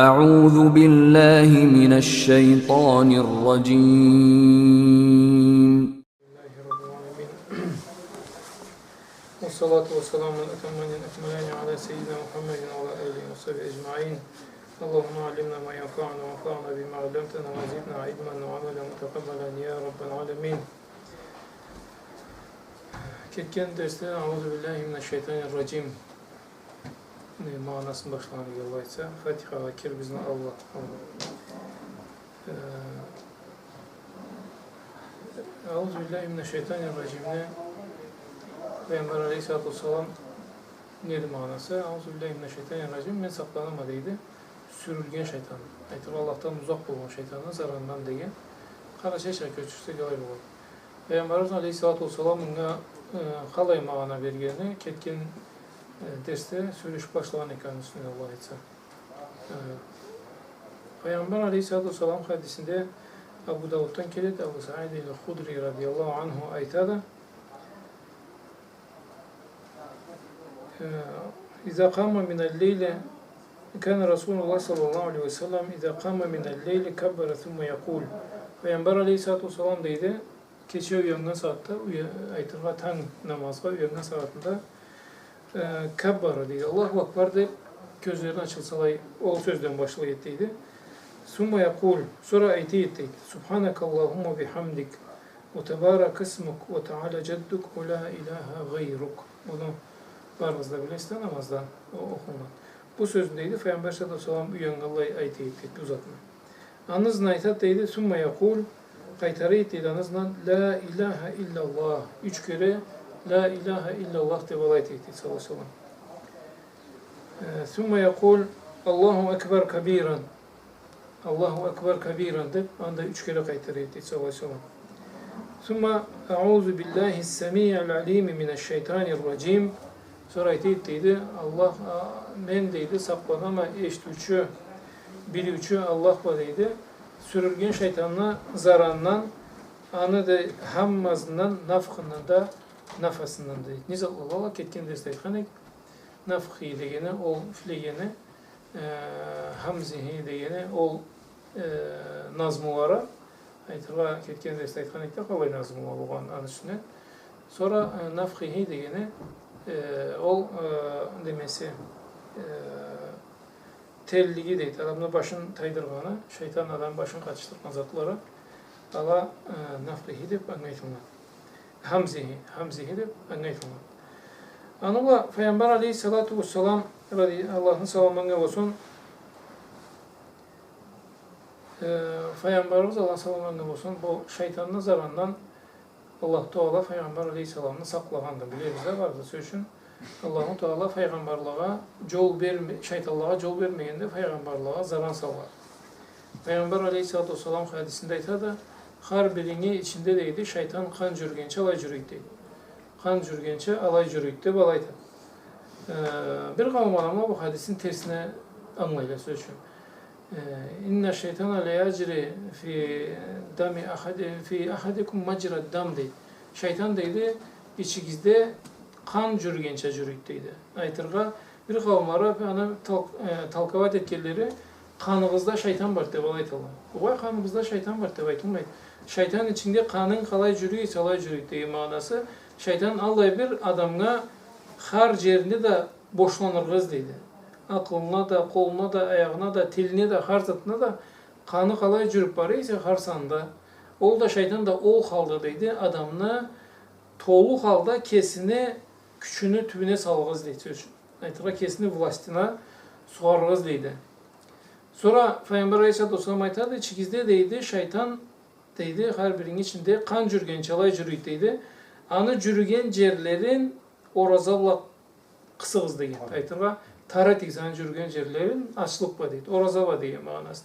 أعوذ بالله من الشيطان الرجيم. والصلاة والسلام الأتمان الأكملان على سيدنا محمد وعلى آله وصحبه أجمعين. اللهم علمنا ما ينفعنا وانفعنا بما علمتنا وزدنا علما وعملا متقبلا يا رب العالمين. Ketken derste Euzubillahimineşşeytanirracim manasını başlanır yollaysa Fatiha ve kir bizne Allah. Euzubillahimineşşeytanirracim ne Peygamber Aleyhisselatü Vesselam neydi manası? Euzubillahimineşşeytanirracim men saklanamadıydı. Sürülgen şeytan. Aytır Allah'tan uzak bulun şeytanın zararından diye. Karaçay köçürse gelay olur. Peygamber Aleyhisselatü Vesselam'ın qalay mağana bergeni ketken derste söyleşip başlayan ekanın üstüne Allah etsə. Peygamber Aleyhisselatü Vesselam hadisinde Abu Davud'dan keledi, Abu Sa'id el-Khudri radiyallahu anhu aytada İza qama minel-leyli kana Resulullah sallallahu aleyhi ve sellem İza qama minel-leyli kabbara thumma yaqul. Peygamber Aleyhisselatü Vesselam deydi, keçe uyangan saatte, aytırga tan namazga uyangan saatinde kabbara deydi. Allahu Akbar deyip gözlerini açılsalay, o sözden başlayıp deydi. Summa yaqul, sonra aytiyet deydi. Subhanakallahumma bihamdik ve tebarak ismuk ve teala cedduk ve la ilahe gayruk. Onu varınızda bile iste namazda okunan. Bu sözündeydi. Peygamber sallallahu aleyhi ve sellem uyanganlay aytiyet deydi uzatma. Anızın aytat deydi. Summa yaqul, qaytarıyet deydi anızdan la ilahe illallah. 3 kere la ilahe illallah de valayet etti sallallahu aleyhi ve sellem. Thumma yaqul Allahu ekber kabiran. Allahu ekber kabiran de anda 3 kere qaytarıyet etti sallallahu aleyhi ve sellem. Thumma a'udhu billahi s-semi'il alim mineşşeytanirracim. Sonra ayet deydi Allah men deydi saklanama eşitüçü bilüçü Allah var deydi. Sürülgen şeytanına zararından anı da hammazından nafkından da nafasından da. Nice Allah ketken derste aytkanek nafhi degene ol filegene hamzihi degene ol nazmulara aytırga ketken derste aytkanek de qalay nazmular bolgan anı üstüne. Sonra nafhihi degene ol demesi telligi deydi. Adamın başın taydırğanı, şeytan adam başın kaçtırgan zatları ala nafhihi dep anlaytılgan. Hamzihi dep anlaytılgan. Anıla Peygamber Aleyhissalatu vesselam Allah'ın salamına olsun. Peygamberimiz Allah'ın salamına olsun. Bu şeytanın zararından Allah Teala Peygamber Aleyhisselam'ını saklagandı. Biliriz de vardı sözün. Allah Teala Peygamberliğe şeytanlığa yol vermeyende Peygamberliğe zarar sallar. Peygamber Aleyhissalatu vesselam hadisinde aytadı. Har birini içinde deydi şeytan kan jürgençe alay jürüyt deydi. Kan jürgençe alay jürüyt deyip alaydı. Bir kavim adamlar bu hadisin tersine anlayla sözün. İnne şeytana le yacri fi dami fi ahadikum macra dam deydi. Şeytan deydi içigizde kan jürgençe jürüyt deydi. Aytırga bir kavimlara talkavat etkenleri kanımızda şeytan var deyip alaytılar. Bu kanımızda şeytan var deyip aytılmaydı. Şeytan içinde kanın kalay jürüyt, salay jürüyt deydi manası. Şeytan Allah bir adamına har yerini de boşlanırgız deydi. Aklına da, koluna da, ayağına da, tiline de, har zatına da kanı kalay jürüp var ise harsanda. Ol da şeytan da ol halda deydi. Adamına tolu halda kesini küçünü tübüne salgız deydi. Aytıra kesini vlastina suargız deydi. Sonra Peygamber Aleyhisselatü Vesselam aytadı, içigizde deydi, şeytan deydi, her birinin içinde kan jürgen çalay jürüyt deydi. Anı jürgen cerlerin orazavla kısığız deydi. Aytıra tarat iksan jürgen cerlerin açlık var deydi. Orazava deydi manası.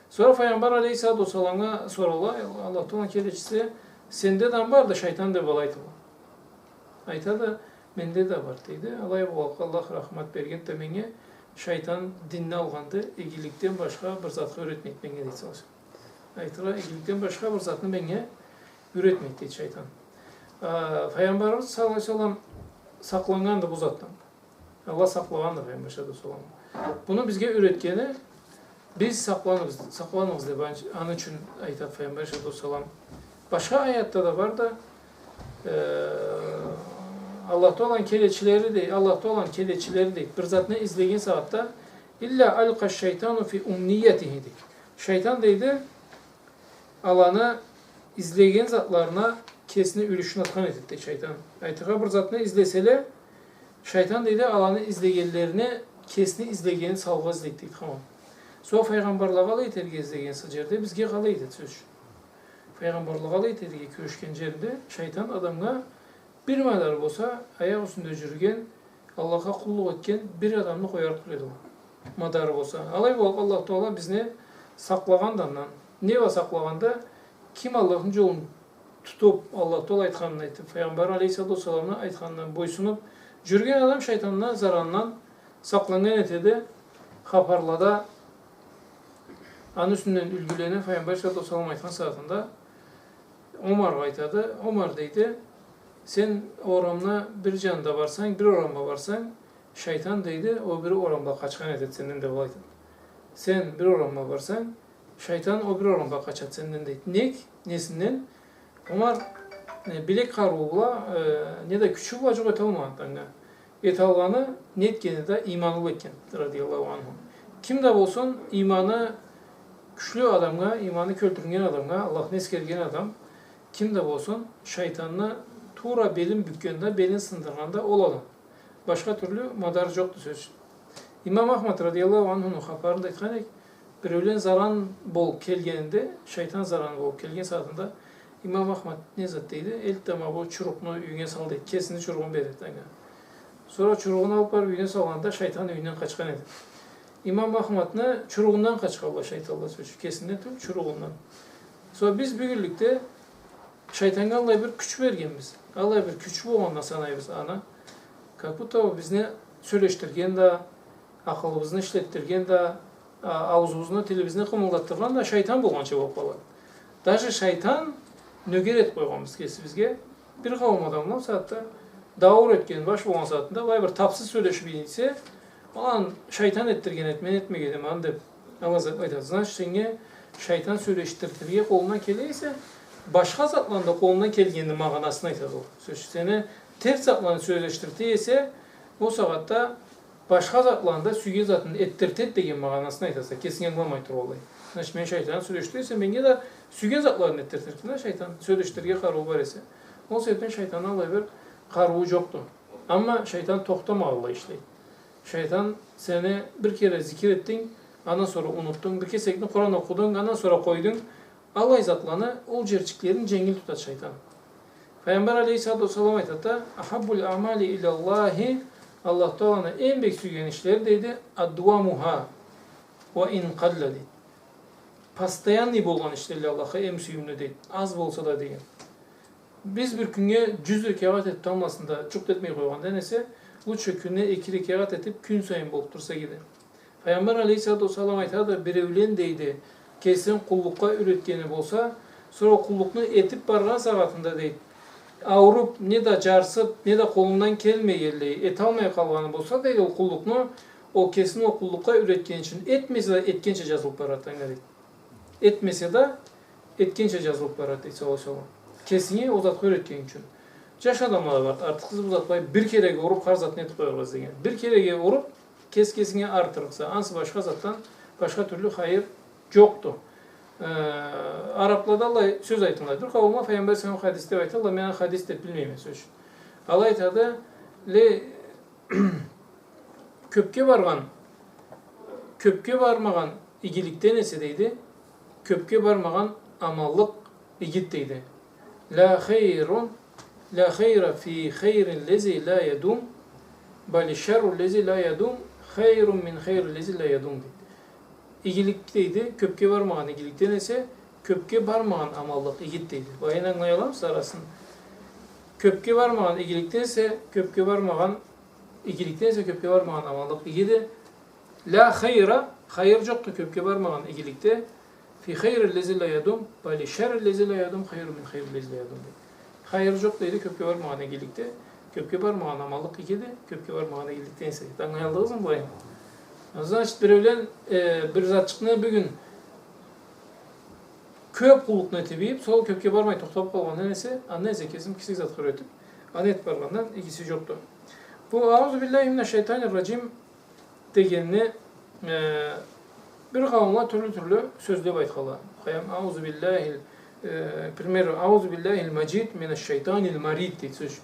Sonra Peygamber Aleyhisselatü Vesselam'a sorarlar, Allah Teala kereçisi sende de var da şeytan da balaydı. Aytadı, mende de var deydi. Allah rahmet bergen de menge şeytan dinni alğandı, egilikten başka bir zatı öğretmek menge deydi. Aytıra egilikten başka bir zatını menge öğretmek deydi şeytan. Peygamberimiz sallallahu aleyhi ve sellem saklangandı bu zattan. Allah saklagandı Peygamber sallallahu aleyhi ve sellem. Bunu bizge öğretkeni Biz saklanırız deb anı üçün aytat Peygamber Aleyhisselam. Başka ayette de var da Allah'ta olan keleçileri değil, Allah'ta olan keleçileri değil. Bir zat ne izlegen saatte illa alqa şeytanu fi umniyetihi. Şeytan deydi Allah'ını izlegen zatlarına kesini ülüşün atkan etti şeytan. Aytığa bir zat ne izlesele şeytan deydi Allah'ını izlegenlerini kesini izlegeni salga izlektik. Tamam. So Peygamberliğe qalay terge izlegen jerde bizge qalay dedi söz. Peygamberliğe qalay terge köşken jerde şeytan adamga bir madar bolsa ayak üstünde jürgen Allah'a kulluk etken bir adamını koyar durdu. Madar bolsa. Alay bolup Allah Teala bizni saklagandan ne va saklaganda kim Allah'ın yolunu tutup Allah Teala aytkanını aytıp Peygamber Aleyhisselam'ın aytkanından boysunup jürgen adam şeytandan zararından saklangan etedi. Haparlada anın üstünden ülgüleni Peygamber Aleyhisselam aytkan saatinde Omar aytadı. Omar deydi sen oramna bir canda varsan, bir oramba varsan şeytan deydi o bir oramba kaçkan edet senden de olaydı. Sen bir oramba varsan şeytan o bir oramba kaçat senden deydi. Nek? Nesinden? Omar bilek karuğula ne de küçük vacık et almadan. Et alganı netkeni de imanlı etken radiyallahu anhu. Kim de olsun imanı güçlü adamga, imanı költürgen adamga, Allah'ın eskergen adam kim de olsun şeytanını Tura belin bükkende, belin sındırganda olalım. Başka türlü madar yoktu söz. İmam Ahmet radıyallahu anh'un haparında etkanek, bir ölen zaran bol kelgeninde, şeytan zaran bol kelgen saatinde İmam Ahmet ne zattıydı? Eltama bu çurukunu üyüne saldı. Kesini çuruğunu belirtti. Sonra çuruğunu alıp var üyüne salganda şeytan üyünden kaçkan edi. İmam Ahmet'ne çuruğundan kaçkaldı şeytanla söz. Kesinden tüm çuruğundan. Sonra biz bir günlükte şeytanga Allah bir küç vergenmiz. Allah bir küç bu onda sanayımız ana. Kaputa bizni söyleştirgen de, akılımızı işlettirgen de, ağzımızını, tilimizni kımıldattırgan da şeytan bolgança bolup kalan. Daşı şeytan nöger et koyganmiz kesi bizge. Bir kavim adamla saatte davur etken baş bolgan saatinde vay bir tapsız söyleşip inse, alan şeytan ettirgen etmen etmegen eman dep Allah aytadi. Znaç senge şeytan söyleştirtirge kolundan keleyse başka zatlarında kolundan kelgenini mağanasını aytadi o. Söz seni ters zatlarını söyleştirdi ise o saatte başka zatlarında süge zatını ettirtet degen mağanasını aytasa kesin anlamaytır olay. Znaç men şeytanı söyleştirirse menge de süge zatlarını ettirtirdi şeytan söyleştirge karuğu var ise. O sebepten şeytanın Allah bir karuğu yoktu. Ama şeytan toktama Allah işleydi. Şeytan seni bir kere zikir ettin, ondan sonra unuttun, bir kesekini Kur'an okudun, ondan sonra koydun. Allah zatlarını ol cerçiklerini cengil tutar şeytan. Peygamber Aleyhisselatü Vesselam aytatta ahabbul amali ilallahi Allah Teala'nın en büyük süygen işleri deydi adduamuha ve in qalladi. Pastayan gibi olan işlerle Allah'a en süyümlü deydi. Az bolsa da deyin. Biz bir günge 100 rekat et tamlasında çok etmeyi koygan denese bu çökünne 2 rekat etip gün sayın bolup dursa gider. Peygamber Aleyhisselatü Vesselam aytadı bir evlen deydi. Kesin kullukka üretkeni bolsa sonra kullukunu etip bargan saatinde deydi. Avrup ne de carsıp ne de kolundan kelmeyerli et almaya kalganı bolsa deydi o kullukunu o kesin o kullukka üretken için etmese de etkençe yazılıp barattan deydi. Etmese de etkençe yazılıp barat deydi sallallahu. Kesini o zat üretken için. Yaş adamlar var. Artık kız bu zat bir kere vurup har zatını etip koyarız degen. Bir kere vurup kesini artırırsa ansı başka zattan başka türlü hayır yoktu. Araplarda Allah söz aytınlardır. Kavma Peygamber sen hadiste aytı Allah men hadis de bilmeyme söz. Allah aytadı le köpke barmagan igilikten ese deydi. Köpke barmagan amallık igit deydi. La hayra fi hayrin lezi la yadum bal şerrul lezi la yadum hayrun min hayril lezi la yadum deydi. İgilikteydi, köpke barmağan igilikten ise köpke barmağan amallık igitteydi. Bayın anlayalım sarasın. Köpke barmağan igilikten ise köpke barmağan amallık igidi. La hayra, hayır yoktu köpke barmağan igilikte. Fi hayril lezi la yadum, bali şerril lezi la yadum, hayrun min hayril lezi la yadum deydi. Hayır yoktuydu köpke barmağan igilikte. Köpke barmağan amallık igidi, köpke barmağan igilikten ise. Anlayaldınız mı bayın? Значит, birovlen bir zatçıkını bir gün köp kullukna tebiyip, sol köpke barmay toktap kalgan nese, neyse kesim kisik zat öğretip, adet bargandan ikisi yoktu. Bu Euzubillahimineşşeytanirracim degenini bir kavimla türlü sözlep aytkalı. Euzubillahil primero Euzubillahil macid mineşşeytanil marid deydi söz.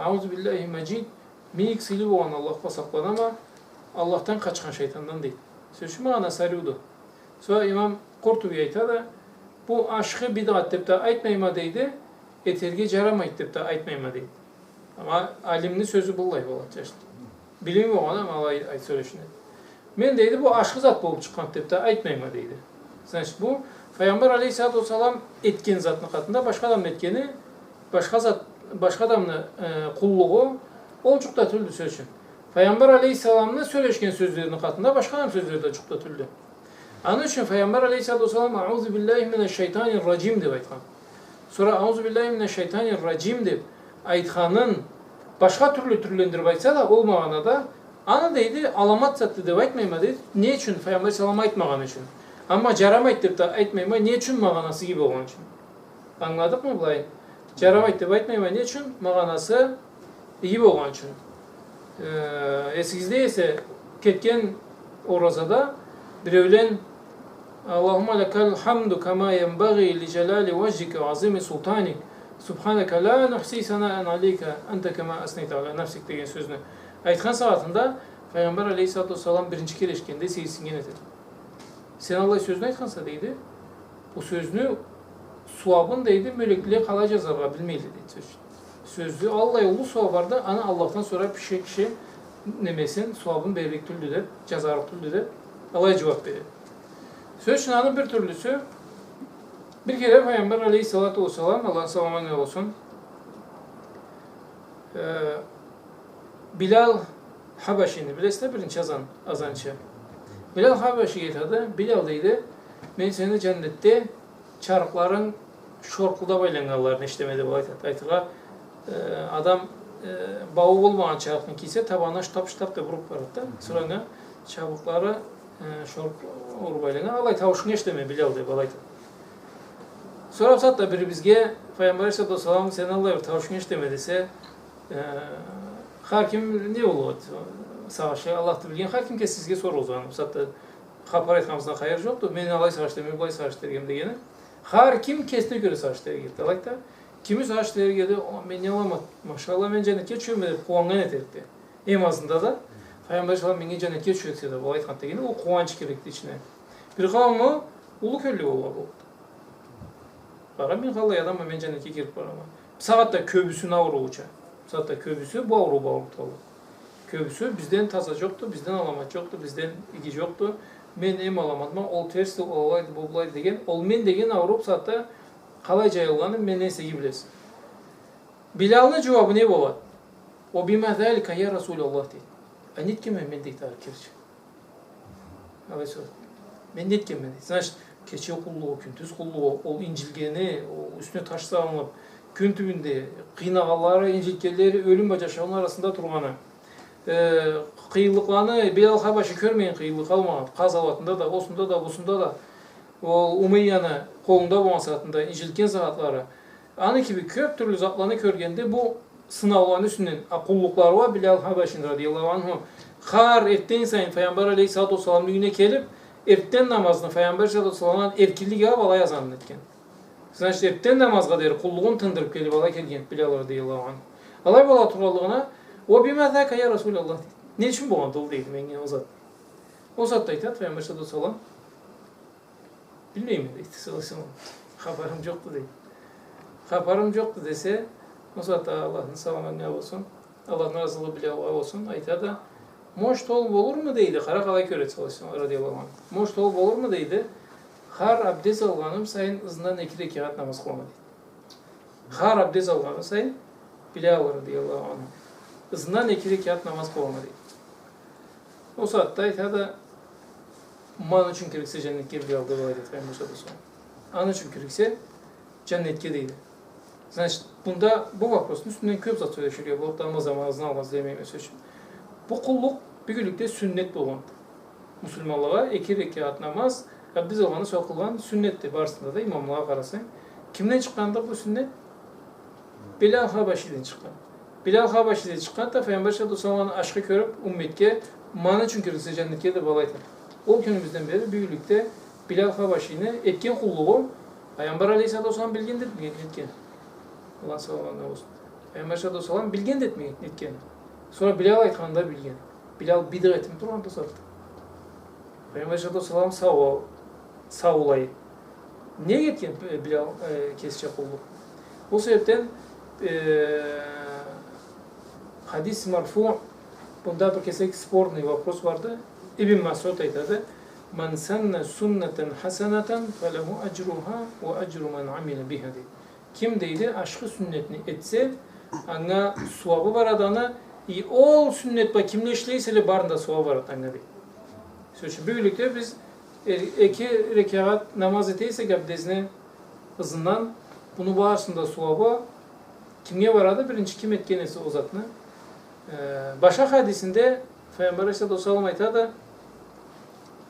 Euzubillahil macid miyik sili boğan Allah'a saklan ama Allah'tan kaçkan şeytandan değil. Söz şu mağana sarıyordu. Sonra İmam Kurtubi aytadı, bu aşkı bidat deyip de aytmayma deydi, eterge caramayt deyip de aytmayma deydi. Ama alimnin sözü bullay olacak. Bilimi o ama alay söyleşini. Men deydi bu aşkı zat bolup çıkan deyip de aytmayma deydi. Значит, bu Peygamber Aleyhisselatü Vesselam etken zatının katında başka adamın etkeni, başka adamın kulluğu olcukta türlü sözün. Peygamber Aleyhisselam'ın söyleşken sözlerinin katında başka adam sözleri de çukta türlü. Onun için Peygamber Aleyhisselatü Vesselam Euzubillahimineşşeytanirracim deyip aytkan. Sonra Euzubillahimineşşeytanirracim deyip aytkanın başka türlendirip aytsa da olmağına da ana deydi alamat zatlı deyip aytmayma deydi. Ne için? Peygamber Aleyhisselam aytmağın için. Ama caramayt deyip de aytmayma ne için mağanası gibi olan için. Anladık mı bulayı? Caramayt deyip aytmayma ne için? Mağanası gibi olan için. Eskizde ise ketken orazada birovlen Allahümme lekal hamdu kama yenbaghi li celali vecike ve azimi sultanik subhaneke la nuhsi sanaen aleyke ente kema asneyte ala nefsik degen sözünü aytkan saatinde Peygamber Aleyhisselatü Vesselam birinci kere eşkende seyisingen etti. Sen Allah sözünü aytkansa deydi, bu sözünü suabın deydi, mülekliğe kalacağız ama bilmeyli deydi. Sözlü Allah yolu suab vardı, ana Allah'tan sonra kişi nemesin, suabın berlik türlü de, cezarlık türlü de Allah'a cevap verir. Söz şunanın bir türlüsü, bir kere Peygamber Aleyhisselatü Vesselam, Allah'ın selamına olsun, Bilal Habeşi'ni, bilesine birinci azançı. Bilal Habeşi getirdi, Bilal deydi, ben seni cennette çarıkların şorkuda baylanlarını işlemedi bu aytığa. Adam bağı olmayan çarıkını kiyse tabağına ştap da vurup vardı. Sonra çabukları şork urbaylanan alay tavuşunu işleme Bilal deyip alaydı. Sonra saat biri bizge Peygamber Aleyhisselatü Vesselam sen Allah tavuşunu işleme dese hakim ne olur? Savaşı Allah'ta bilgen hakim ki sizge soru o zaman. Saat kapar etmemizden hayır yoktu. Men alay savaş demeyip alay savaş dergem degeni. Hakim kesine göre savaş dergi girdi. Alayda kimi savaş dergi geldi? Men yalamadım. Maşallah ben cennetke çöğüm edip kuvangan eterdi. En azında da Peygamber Aleyhisselam menge cennetke çöğütse de bu aytkan degeni o kuvanç gerekti içine. Bir kavmi ulu köllü oldu. Bara men kalay adam men cennetke girip barama. Saatte köbüsünü avru uça. Saatte köbüsü bu avru bağırtalı. Köbüsü bizden tasa yoktu, bizden alamat yoktu, bizden ilgi yoktu. Men em alamadım, ol tersi olaydı, bobulaydı degen, ol men degen avrup saatte kalay jayılganı men neyse gibilesin. Bilal'ın cevabı ne bolat? O bima zalika ya Resulallah deydi. Anetken men deydi arkadaş. Aleyhisselam. Men netken men deydi. Значит, keçe kulluğu, küntüz kulluğu, ol incilgeni, o üstüne taş sağlanıp, gün tübünde kıynağaları, incilgeleri, ölüm bacaşağının arasında turmanı. Kıyılıklarını Bilal Habeşi körmeyin kıyılık almağı. Kaz avatında da, osunda da, busunda da o Umeyya'nı kolunda boğan saatinde incilgen saatları. Anı gibi köp türlü zatlarını körgende bu sınavların üstünden kulluklar var Bilal Habeşi'nin radiyallahu anhu. Har erten sayın Peygamber Aleyhisselatü Vesselam'ın gününe gelip erten namazını Peygamber Aleyhisselatü Vesselam'ın erkilliği alay yazanın etken. Значит, erten namazga der kulluğun tındırıp gelip alay kelgen Bilal radiyallahu anhu. Alay bala turallığına o bima zaka ya Resulallah dedi. Ne için bu anda oldu mengen o zat. O zat da aytadi Peygamber sallallahu aleyhi ve sellem. Bilmeyim dedi sallallahu aleyhi ve sellem. Haberim yoktu dedi. Haberim yoktu dese o zat da Allah'ın selamına olsun. Allah'ın razılığı bile olsun. Aytadi moş tol olur mu deydi. Kara kalay köret sallallahu aleyhi ve sellem. Moş tol olur mu deydi. Har abdest alganım sayın ızından 2 rekat namaz kılma dedi. Har abdest alganım sayın Bilal radıyallahu anh. Izından 2 rekat namaz kılma deydi. O saatte aytadi man üçün kirikse cennetke Bilal deyip aytadi Peygamber sallallahu aleyhi ve sellem. An üçün kirikse cennetke deydi. Значит, bunda bu vaprosun üstünden köp zat söyleşiliyor. Bu namaz namazını almaz demeyim söz. Bu kulluk Büyülükte sünnet bolgan. Musulmanlığa 2 rekat namaz biz olganı sol kılgan sünnetti. Barısında da imamlığa karasaň. Kimden çıkkandı bu sünnet? Bilal Habaşi'den çıkkan. Bilal Habaşi'den çıkkan da Peygamber sallallahu aleyhi ve sellem aşkı körüp ümmetke mana üçün kirse cennetke de balaytır. O günümüzden beri büyülükte Bilal Habaşi'ni etken kulluğu Peygamber aleyhissalatu vesselam bilgendir mi etken? Allah sallallahu aleyhi ve sellem. Peygamber sallallahu aleyhi ve sellem bilgendir mi etken? Sonra Bilal aytkanda bilgen. Bilal bid'atim turanda sattı. Peygamber sallallahu aleyhi ve sellem sağolay. Niye etken Bilal kesçe kulluk? O sebepten hadis marfu bunda bir kesek sporny vapros vardı. İbn Mas'ud aytadı. Men sanna sunneten hasanatan felehu ecruha ve ecru men amile biha. Kim deydi aşkı sünnetini etse ana suwabı var adana ol sünnet ba kimle işleysele barında suwabı var adana deydi. Söz büyülükte biz 2 rekat namaz eteysek abdestini hızından bunu bağırsında suwabı kimge varadı? Birinci kim etkenesi o zatını. Başak hadisinde Peygamber sallallahu aleyhi ve sellem aytadı.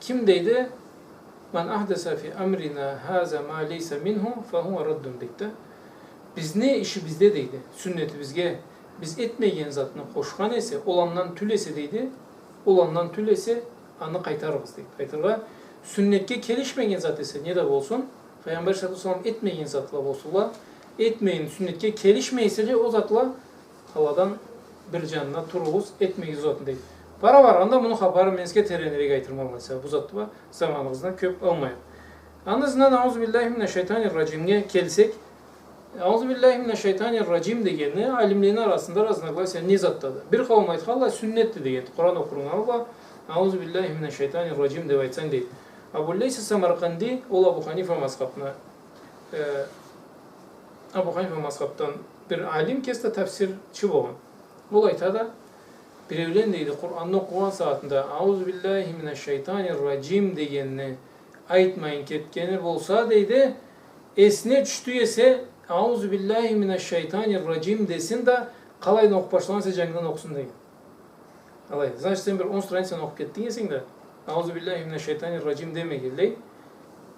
Kim deydi? Men ahdesa fi amrina haza ma leysa minhu fehuve raddun deydi. Biz ne işi bizde deydi. Sünneti bizge biz etmeyen zatını koşkan ise olandan tülese deydi. Olandan tülese anı kaytarırız deydi. Kaytarga sünnetke kelişmeyen zat ise ne de bolsun Peygamber sallallahu aleyhi ve sellem etmeyen zatla bolsunlar. Etmeyin sünnetke kelişmeyse o zatla havadan bir canına turğuz etmeyiz zatın deydi. Para var anda bunu habarı menske terenere gaytırmalıysa bu zatla zamanımızda köp almayın. Andasından Euzubillahimineşşeytanirracim'e kelsek Euzubillahimineşşeytanirracim degeni alimlerin arasında razınaklar sen ne zattadı? Bir kavim aytqalla sünnetli degen. Kur'an okurun Allah Euzubillahimineşşeytanirracim deb aytsan deydi. Abu Leys Samarqandi ol Abu Hanife mazhabına Abu Hanife mazhabdan bir alim keste tafsirçi bolgan. Ol aytada birevlen deydi Kur'an'ı okugan saatında Euzubillahimineşşeytanirracim degenini aytmayın ketkeni bolsa deydi esne düştü ese Euzubillahimineşşeytanirracim desin de kalaydan okup başlamansa jangdan okusun deydi. Alay, значит sen bir 10 straniçten okup kettin esin de Euzubillahimineşşeytanirracim deme geldi.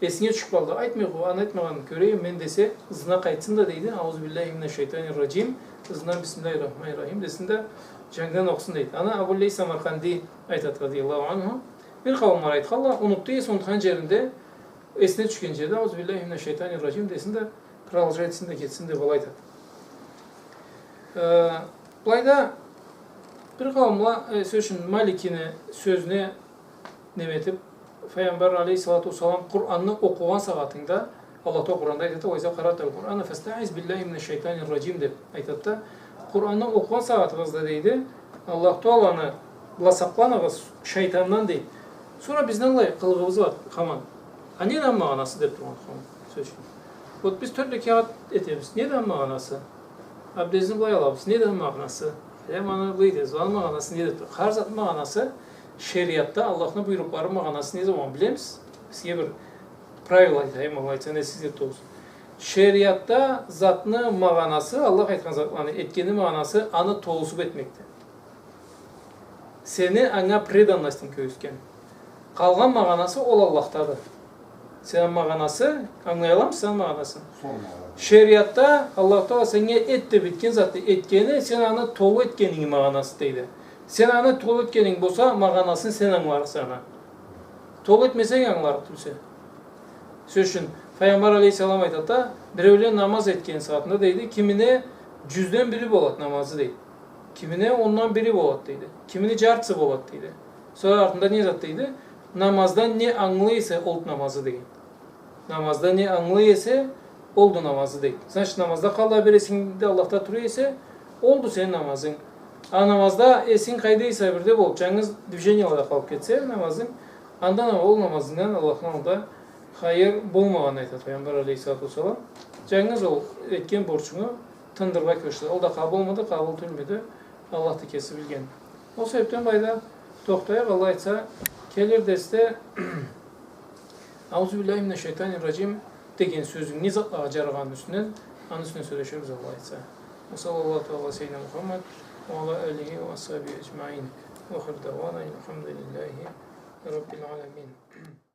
Esine çıkıp aldı. Aytmay o anlatmagan köreyim men dese hızına kaytsın da deydi. Euzubillahimineşşeytanirracim. Hızına Bismillahirrahmanirrahim desin de jangdan okusun deydi. Ana Abu Leys Samarqandi aytat radiyallahu anhu. Bir kavim var aytqalla unuttu es unutkan yerinde esine düşken yerde Euzubillahimineşşeytanirracim desin de kralca etsin de ketsin de bolay aytat. Bulayda bir kavimla sözün Malikini sözüne nemetip Peygamber aleyhissalatu vesselam Kur'an'ı okugan saatinde Allah da Kur'an'da aytadı. "Ve izâ qara'tal Kur'ane festaiz billahi mineşşeytanirracim" deb aytadı. Kur'an'ı okugan saatinizde deydi. Allah Teala'nı la saqlanıgız şeytandan deydi. Sonra bizden lay kılığımız var. Haman. Neden manası deb turgan söz. Bu biz 4 rekat etemiz. Neden manası? Abdestini lay alabız. Neden manası? Mana buydu. Zal manası nedir? Her zat manası şeriatta Allah'ın buyrukları manası ne zaman bilemiz? Sizge bir pravil aytayım, Allah aytsa ne sizge olsun. Şeriatta zatını manası, Allah aytkan zatlarını etkeni manası anı toğusup etmekte. Seni ana predanlaştın köyüsken. Kalgan manası ol Allah'tadır. Senin manası, anlayalım sen manasını. Şeriatta Allah Teala seni et de bitken zatı etkeni, sen ana toğu etkenin manası deydi. Sen ana toğu etkenin bolsa manasını sen anlar sana. Toğu etmesen anlar tüse. Sözün Peygamber aleyhisselam aytadı, birevle namaz etken saatinde deydi, kimine cüzden biri bolat namazı deydi. Kimine ondan biri bolat deydi. Kimine cartsı bolat deydi. Sonra ardında ne zat deydi? Namazdan ne anlıysa oldu namazı deydi. Namazda ne anlıysa oldu namazı deydi. Sen namazda kalla beresinde Allah'ta duruyorsa oldu senin namazın. Namazda esin kaydıysa bir de bol. Canınız düşenyalarda kalıp ketse namazın. Andan ama ol namazından Allah'ın da hayır bulmağını aytadı Peygamber aleyhissalatu vesselam. Canınız ol etken borçunu tındırga köştü. O da kabul olmadı, kabul tülmedi. Allah da kesi bilgen. O sebepten bayda toktaya Allah aytsa kelir deste Euzubillahimineşşeytanirracim degen sözün ne zatla jarıgan üstünden anı üstüne söyleşiriz Allah aytsa. Ve sallallahu aleyhi ve sellem Muhammed ve ala alihi ve ashabihi ecmaîn. Ve ahir davana elhamdülillahi rabbil alemin.